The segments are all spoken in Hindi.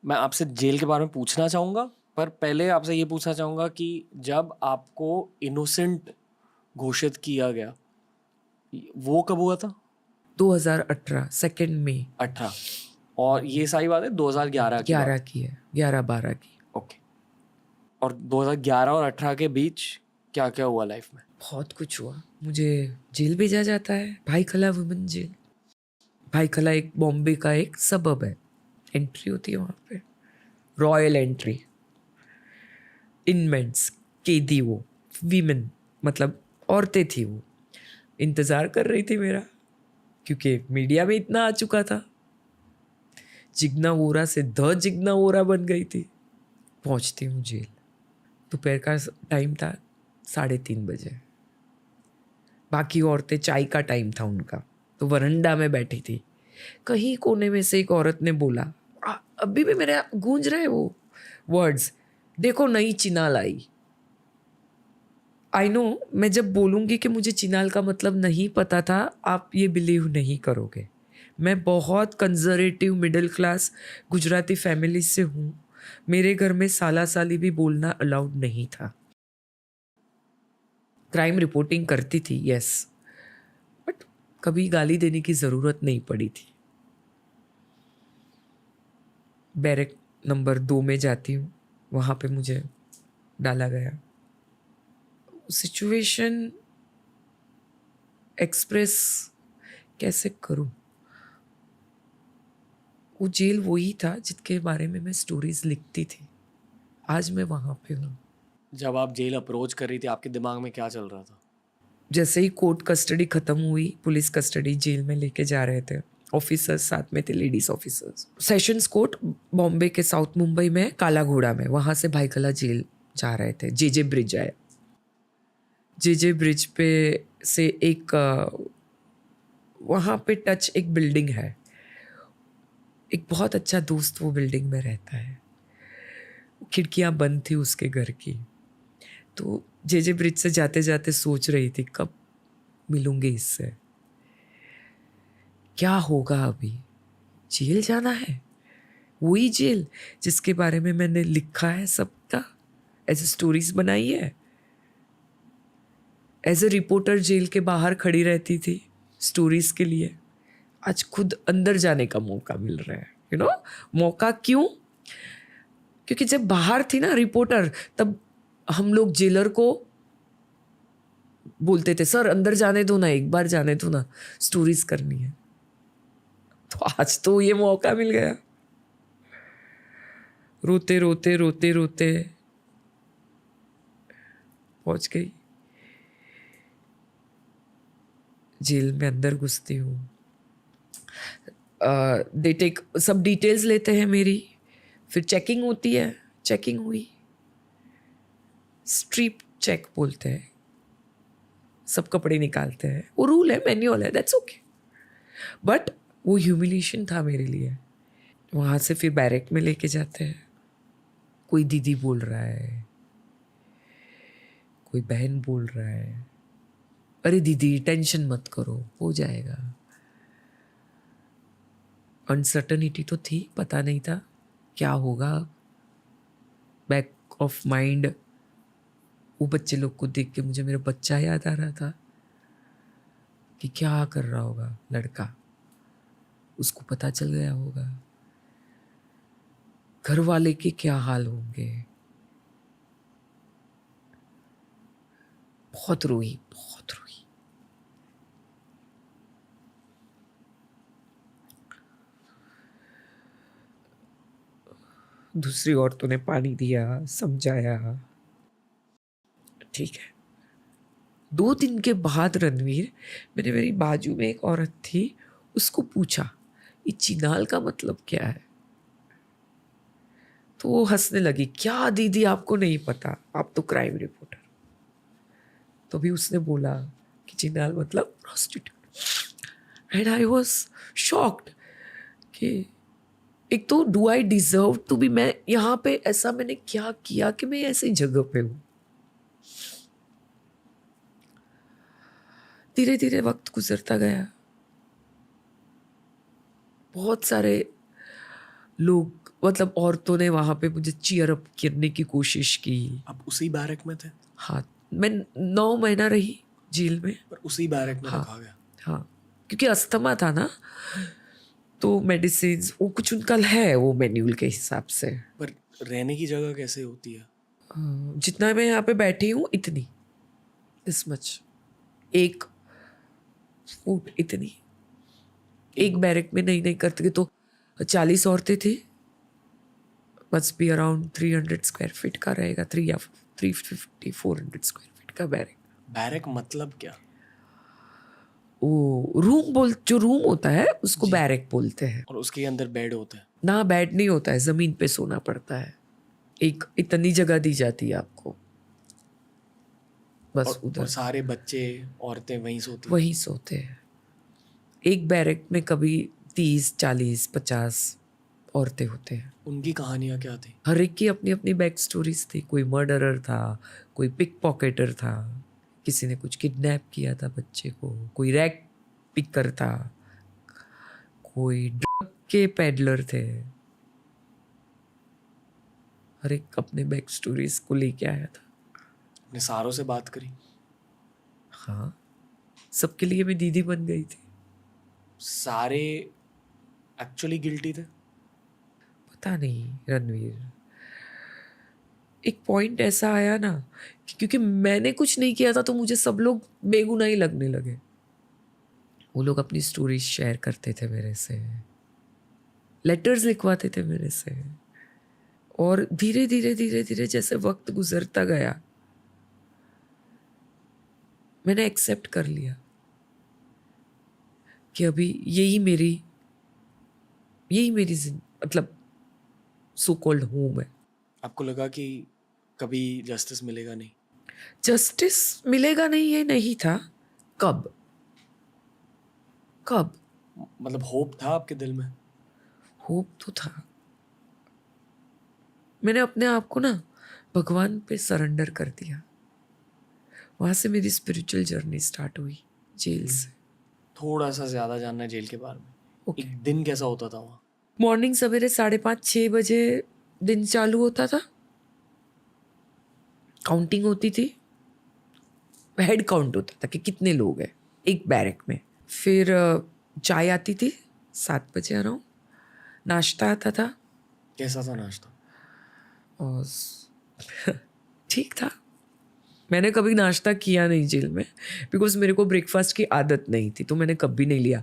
मैं आपसे जेल के बारे में पूछना चाहूँगा, पर पहले आपसे ये पूछना चाहूँगा कि जब आपको इनोसेंट घोषित किया गया, वो कब हुआ था? 2018 2 मई 18। और ये सारी बातें 2011 की 11 बात। की है, 11-12 की। ओके। और 2011 और 18 के बीच क्या क्या हुआ लाइफ में? बहुत कुछ हुआ। मुझे जेल भेजा जाता है, भाई खला वुमेन जेल। भाई खला एक बॉम्बे का एक सबब है, एंट्री होती है वहाँ पे, रॉयल एंट्री। इनमेंट्स कैदी, वो वीमेन मतलब औरतें थी, वो इंतज़ार कर रही थी मेरा, क्योंकि मीडिया में इतना आ चुका था। जिग्ना वोरा से द जिग्ना वोरा बन गई थी। पहुँचती हूँ जेल, दोपहर का टाइम था, 3:30 बजे। बाकी औरतें, चाय का टाइम था उनका, तो वरंडा में बैठी थी। कहीं कोने में से एक औरत ने बोला, अभी भी मेरे गूंज रहे वो वर्ड्स, देखो नई चिनाल आई। आई नो, मैं जब बोलूँगी कि मुझे चिनाल का मतलब नहीं पता था, आप ये बिलीव नहीं करोगे। मैं बहुत conservative middle class Gujarati family से हूँ। मेरे घर में साला साली भी बोलना अलाउड नहीं था। क्राइम रिपोर्टिंग करती थी, यस, बट कभी गाली देने की ज़रूरत नहीं पड़ी थी। बैरक नंबर 2 में जाती हूँ, वहाँ पे मुझे डाला गया। सिचुएशन एक्सप्रेस कैसे करूँ? वो जेल वही था जिसके बारे में मैं स्टोरीज लिखती थी। आज मैं वहाँ पे हूँ। जब आप जेल अप्रोच कर रही थी, आपके दिमाग में क्या चल रहा था? जैसे ही कोर्ट कस्टडी ख़त्म हुई, पुलिस कस्टडी जेल में लेके जा रहे थे। ऑफिसर्स साथ में थे, ladies officers. Sessions court Bombay के साउथ मुंबई में, काला घोड़ा में, वहाँ से भाईखला जेल जा रहे थे। जे ब्रिज आए। जे ब्रिज पे से एक वहाँ पे टच एक बिल्डिंग है। एक बहुत अच्छा दोस्त वो बिल्डिंग में रहता है। खिड़कियाँ बंद थी उसके घर की। तो जे ब्रिज से जाते जाते सोच रही थी, कब मिलूंगी इससे, क्या होगा अभी। जेल जाना है, वही जेल जिसके बारे में मैंने लिखा है सबका, ऐसे स्टोरीज बनाई है। एज ए रिपोर्टर जेल के बाहर खड़ी रहती थी स्टोरीज के लिए। आज खुद अंदर जाने का मौका मिल रहा है, मौका क्यों? क्योंकि जब बाहर थी ना रिपोर्टर, तब हम लोग जेलर को बोलते थे, सर अंदर जाने दो ना, एक बार जाने दो ना, स्टोरीज करनी है। तो आज तो ये मौका मिल गया। रोते रोते रोते रोते पहुंच गई जेल में। अंदर घुसती हूँ, दे टेक सब डिटेल्स लेते हैं मेरी, फिर चेकिंग होती है। चेकिंग हुई, स्ट्रिप चेक बोलते हैं, सब कपड़े निकालते हैं। वो रूल है, मैन्युअल है, दैट्स ओके। बट वो ह्यूमिलिएशन था मेरे लिए। वहाँ से फिर बैरक में लेके जाते हैं। कोई दीदी बोल रहा है, कोई बहन बोल रहा है, अरे दीदी टेंशन मत करो, हो जाएगा। अनसर्टनिटी तो थी, पता नहीं था क्या होगा। बैक ऑफ माइंड वो बच्चे लोग को देख के मुझे मेरा बच्चा याद आ रहा था कि क्या कर रहा होगा लड़का, उसको पता चल गया होगा, घर वाले के क्या हाल होंगे। बहुत रोई, बहुत रोई। दूसरी औरतों ने पानी दिया, समझाया, ठीक है। 2 दिन के बाद रणवीर, मेरी बाजू में एक औरत थी, उसको पूछा ये चिनाल का मतलब क्या है। तो वो हंसने लगी, क्या दीदी आपको नहीं पता, आप तो क्राइम रिपोर्टर। तो भी उसने बोला कि चिनाल मतलब prostitute. And I was shocked कि एक तो do I deserve to be, मैं यहाँ पे ऐसा मैंने क्या किया कि मैं ऐसी जगह पे हूँ। धीरे धीरे वक्त गुजरता गया। बहुत सारे लोग मतलब औरतों ने वहाँ पे मुझे चीयर अप करने की कोशिश की। आप उसी बैरक में थे? हाँ, मैं 9 महीना रही जेल में। पर उसी बैरक में हाँ रखा गया? हाँ, क्योंकि अस्थमा था ना, तो मेडिसिन वो कुछ उनका है वो मैन्यूअल के हिसाब से। पर रहने की जगह कैसे होती है? जितना मैं यहाँ पे बैठी हूँ इतनी, इस मच, 1 फुट इतनी। एक बैरक में नहीं करते तो 40 औरतें थी। Must be around 300 square feet का रहेगा, 350 400 स्क्वायर फीट का बैरक। बैरक मतलब क्या? वो जो रूम होता है उसको जी। बैरक बोलते हैं। और उसके अंदर बेड होता है? ना, बेड नहीं होता है, जमीन पे सोना पड़ता है। एक इतनी जगह दी जाती है आपको, बस और उधर सारे बच्चे औरतें वहीं सोती हैं? वहीं सोते हैं। एक बैरक में कभी 30 40 50 औरतें होते हैं। उनकी कहानियाँ क्या थी? हर एक की अपनी अपनी बैक स्टोरीज थी। कोई मर्डरर था, कोई पिक पॉकेटर था, किसी ने कुछ किडनैप किया था बच्चे को, कोई रैक पिकर था, कोई ड्रग के पेडलर थे। हर एक अपने बैक स्टोरीज को लेके आया था। अपने सारों से बात करी? हाँ, सबके लिए मैं दीदी बन गई थी। सारे एक्चुअली गिल्टी थे? पता नहीं रणवीर, एक पॉइंट ऐसा आया ना कि क्योंकि मैंने कुछ नहीं किया था तो मुझे सब लोग बेगुनाह ही लगने लगे। वो लोग अपनी स्टोरीज शेयर करते थे मेरे से, लेटर्स लिखवाते थे मेरे से, और धीरे धीरे धीरे धीरे जैसे वक्त गुजरता गया मैंने एक्सेप्ट कर लिया कि अभी यही मेरी मतलब सो कॉल्ड होम है। आपको लगा कि कभी जस्टिस मिलेगा नहीं? जस्टिस मिलेगा नहीं ये नहीं था। कब कब मतलब होप था आपके दिल में? होप तो था। मैंने अपने आप को ना भगवान पे सरेंडर कर दिया। वहां से मेरी स्पिरिचुअल जर्नी स्टार्ट हुई, जेल से। थोड़ा सा ज़्यादा जानना है जेल के बारे में। ओके। एक दिन कैसा होता था वहाँ? मॉर्निंग सवेरे 5:30 6 बजे दिन चालू होता था। काउंटिंग होती थी, हेड काउंट होता था कि कितने लोग हैं एक बैरक में। फिर चाय आती थी 7 बजे अराउंड। नाश्ता आता था। कैसा था नाश्ता? और ठीक था। मैंने कभी नाश्ता किया नहीं जेल में, बिकॉज मेरे को ब्रेकफास्ट की आदत नहीं थी, तो मैंने कभी नहीं लिया।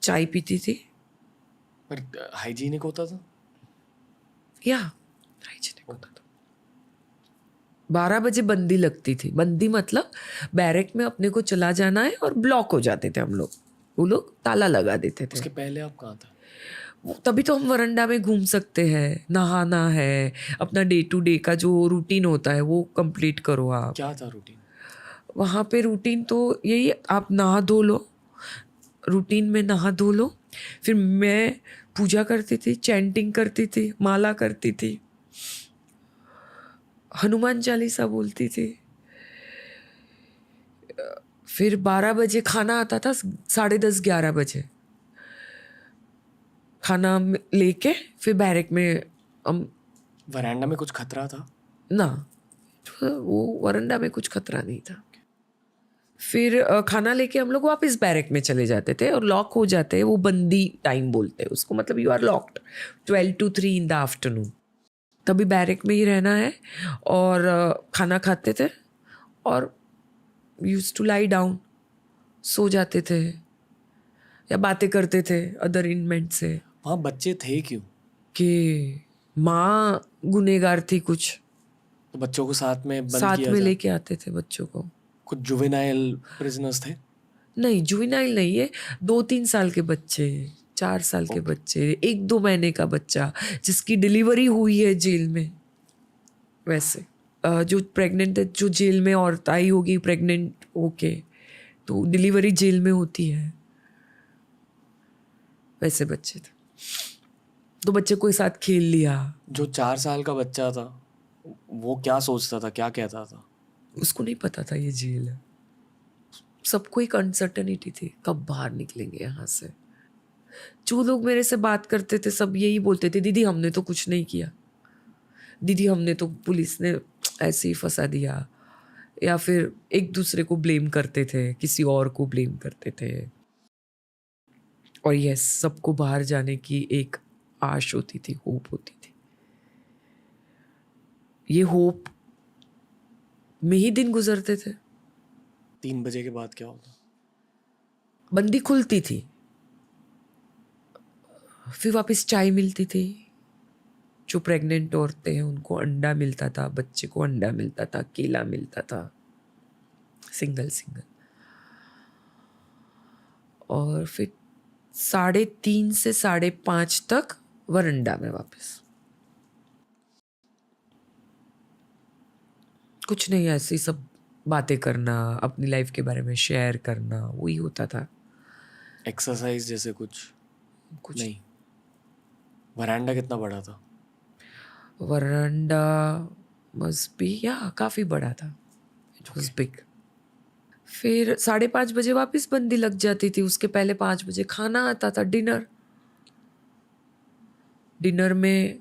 चाय पीती थी। पर हाइजीनिक होता था? या हाइजीनिक होता था। 12 बजे बंदी लगती थी। बंदी मतलब बैरक में अपने को चला जाना है और ब्लॉक हो जाते थे हम लोग। वो लोग ताला लगा देते थे। उसके पहले आप कहाँ थे? तभी तो हम वरंडा में घूम सकते हैं, नहाना है, अपना डे टू डे का जो रूटीन होता है वो कंप्लीट करो आप। क्या था रूटीन? वहाँ पे रूटीन तो यही, आप नहा धो लो, रूटीन में नहा धो लो। फिर मैं पूजा करती थी, चैंटिंग करती थी, माला करती थी, हनुमान चालीसा बोलती थी। फिर 12 बजे खाना आता था, 10:30 11 बजे खाना लेके फिर बैरक में हम। वरांडा में कुछ खतरा था? ना, वो वरंडा में कुछ खतरा नहीं था। फिर खाना लेके हम लोग वापस बैरक में चले जाते थे और लॉक हो जाते हैं। वो बंदी टाइम बोलते हैं उसको, मतलब you are locked 12 to 3 in the afternoon. तभी बैरक में ही रहना है। और खाना खाते थे और यूज टू लाई डाउन, सो जाते थे या बातें करते थे अदर इनमेट से वहाँ बच्चे थे क्यों? कि माँ गुनेगार थी कुछ, तो बच्चों को साथ में बंद साथ किया में जाए? लेके आते थे बच्चों को। कुछ जुवेनाइल प्रिजनर्स थे? नहीं, जुवेनाइल नहीं है। 2 3 साल के बच्चे, 4 साल के बच्चे, 1 2 महीने का बच्चा जिसकी डिलीवरी हुई है जेल में। वैसे जो प्रेग्नेंट है, जो जेल में औरत आई होगी प्रेग्नेंट होके, तो डिलीवरी जेल में होती है, वैसे बच्चे थे। तो बच्चे को साथ खेल लिया। जो 4 साल का बच्चा था वो क्या सोचता था, क्या कहता था? उसको नहीं पता था ये जेल है। सबको एक अनसर्टेनिटी थी, कब बाहर निकलेंगे यहाँ से। जो लोग मेरे से बात करते थे सब यही बोलते थे, दीदी हमने तो कुछ नहीं किया, दीदी हमने तो, पुलिस ने ऐसे ही फंसा दिया, या फिर एक दूसरे को ब्लेम करते थे, किसी और को ब्लेम करते थे। और यस, सबको बाहर जाने की एक आश होती थी, होप होती थी। ये होप में ही दिन गुजरते थे। 3 बजे के बाद क्या होता? बंदी खुलती थी, फिर वापस चाय मिलती थी। जो प्रेग्नेंट औरतें हैं उनको अंडा मिलता था, बच्चे को अंडा मिलता था, केला मिलता था, सिंगल सिंगल। और फिर 3:30 से 5:30 तक वरंडा में वापस। कुछ नहीं, ऐसी सब बातें करना, अपनी लाइफ के बारे में शेयर करना, वही होता था। एक्सरसाइज जैसे कुछ कुछ नहीं? वरांडा कितना बड़ा था? वरंडा मस्ट बी, या काफ़ी बड़ा था, इट वॉज बिग। फिर 5:30 बजे वापस बंदी लग जाती थी। उसके पहले 5 बजे खाना आता था, डिनर। डिनर में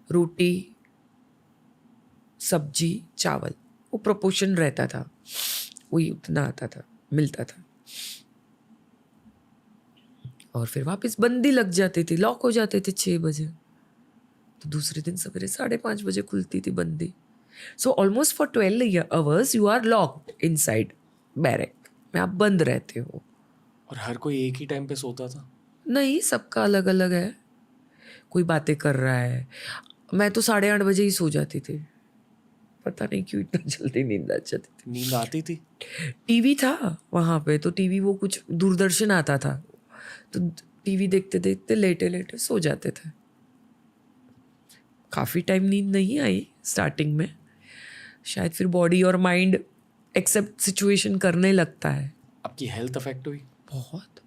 रोटी, सब्जी, चावल, वो प्रोपोर्शन रहता था, वही उतना आता था, मिलता था। और फिर वापस बंदी लग जाती थी, लॉक हो जाते थे 6 बजे। तो दूसरे दिन सवेरे 5:30 बजे खुलती थी बंदी। So almost for 12 hours you are locked inside barrack में, आप बंद रहते हो। और हर कोई एक ही टाइम पे सोता था? नहीं, सबका अलग अलग है। कोई बातें कर रहा है। मैं तो 8:30 बजे ही सो जाती थी, पता नहीं क्यों इतना जल्दी नींद आ जाती थी। नींद आती थी? टीवी था वहाँ पे, तो टीवी, वो कुछ दूरदर्शन आता था, तो टीवी देखते देखते लेटे लेटे सो जाते थे। काफ़ी टाइम नींद नहीं आई स्टार्टिंग में, शायद फिर बॉडी और माइंड एक्सेप्ट सिचुएशन करने लगता है। आपकी हेल्थ अफेक्ट हुई? बहुत।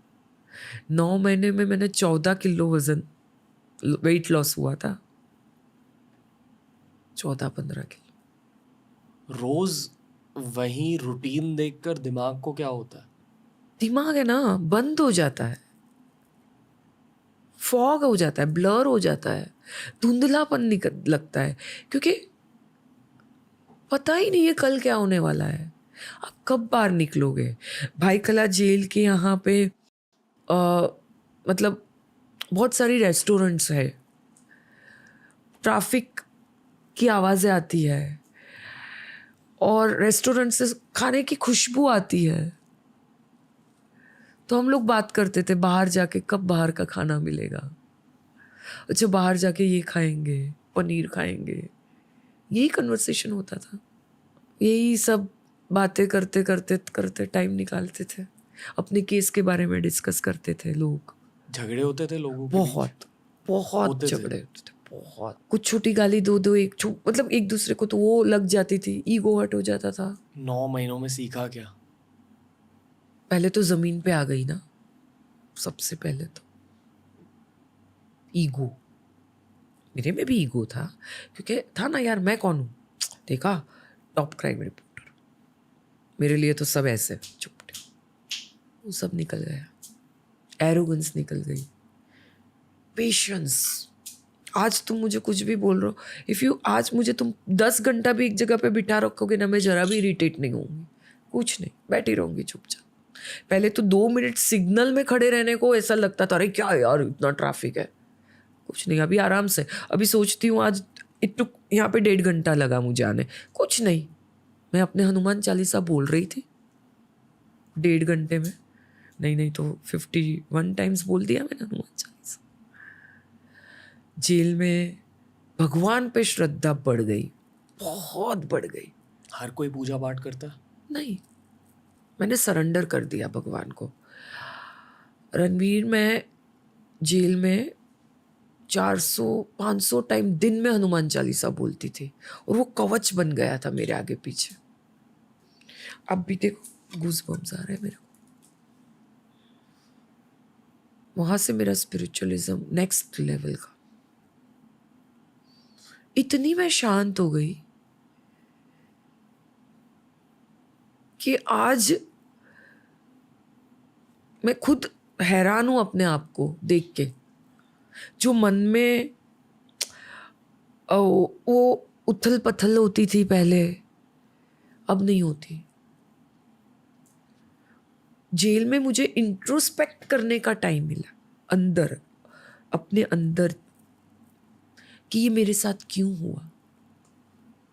9 महीने में मैंने 14 किलो वजन, वेट लॉस हुआ था, 14-15 किलो। रोज वही रूटीन देखकर दिमाग को क्या होता है? दिमाग है ना, बंद हो जाता है, फॉग हो जाता है, ब्लर हो जाता है, धुंधलापन निकल लगता है, क्योंकि पता ही नहीं है कल क्या होने वाला है, आप कब बाहर निकलोगे। भाई कला जेल के यहाँ पे मतलब बहुत सारी रेस्टोरेंट्स है, ट्रैफिक की आवाज़ें आती है, और रेस्टोरेंट से खाने की खुशबू आती है। तो हम लोग बात करते थे बाहर जाके कब बाहर का खाना मिलेगा, अच्छा बाहर जाके ये खाएंगे, पनीर खाएंगे, यही कन्वर्सेशन होता था। यही सब बातें करते करते करते टाइम निकालते थे, अपने केस के बारे में डिस्कस करते थे लोग। झगड़े होते थे लोगों के बीच? बहुत बहुत होते थे? झगड़े होते थे, बहुत। कुछ छोटी गाली दो दो, मतलब एक दूसरे को तो वो लग जाती थी, ईगो हर्ट हो जाता था। 9 महीनों में सीखा क्या? पहले तो जमीन पे आ गई ना, सबसे पहले तो ईगो। मेरे में भी ईगो था, क्योंकि था ना यार, मैं कौन हूँ, देखा टॉप क्राइम रिपोर्टर, मेरे लिए तो सब ऐसे चुपटे। वो सब निकल गया, एरोगेंस निकल गई, पेशेंस। आज तुम मुझे कुछ भी बोल रहे हो, इफ़ यू आज मुझे तुम 10 घंटा भी एक जगह पे बिठा रखोगे ना, मैं जरा भी इरिटेट नहीं होंगी, कुछ नहीं, बैठी रहूंगी चुपचाप। पहले तो 2 मिनट सिग्नल में खड़े रहने को ऐसा लगता था, अरे क्या यार इतना ट्रैफिक है, कुछ नहीं, अभी आराम से। अभी सोचती हूँ आज यहाँ पे 1.5 घंटा लगा मुझे आने, कुछ नहीं, मैं अपने हनुमान चालीसा बोल रही थी 1.5 घंटे में, नहीं तो 51 टाइम्स बोल दिया मैंने हनुमान चालीसा। जेल में भगवान पे श्रद्धा बढ़ गई, बहुत बढ़ गई। हर कोई पूजा पाठ करता है? नहीं, मैंने सरेंडर कर दिया भगवान को। रणवीर, मैं जेल में 400-500 टाइम दिन में हनुमान चालीसा बोलती थी, और वो कवच बन गया था मेरे आगे पीछे। अब भी देखो गूज़बम्स आ रहे हैं मेरे को। वहां से मेरा स्पिरिचुअलिज्म नेक्स्ट लेवल का। इतनी मैं शांत हो गई कि आज मैं खुद हैरान हूँ अपने आप को देख के। जो मन में वो उथल पथल होती थी पहले, अब नहीं होती। जेल में मुझे इंट्रोस्पेक्ट करने का टाइम मिला अंदर, अपने अंदर, कि ये मेरे साथ क्यों हुआ।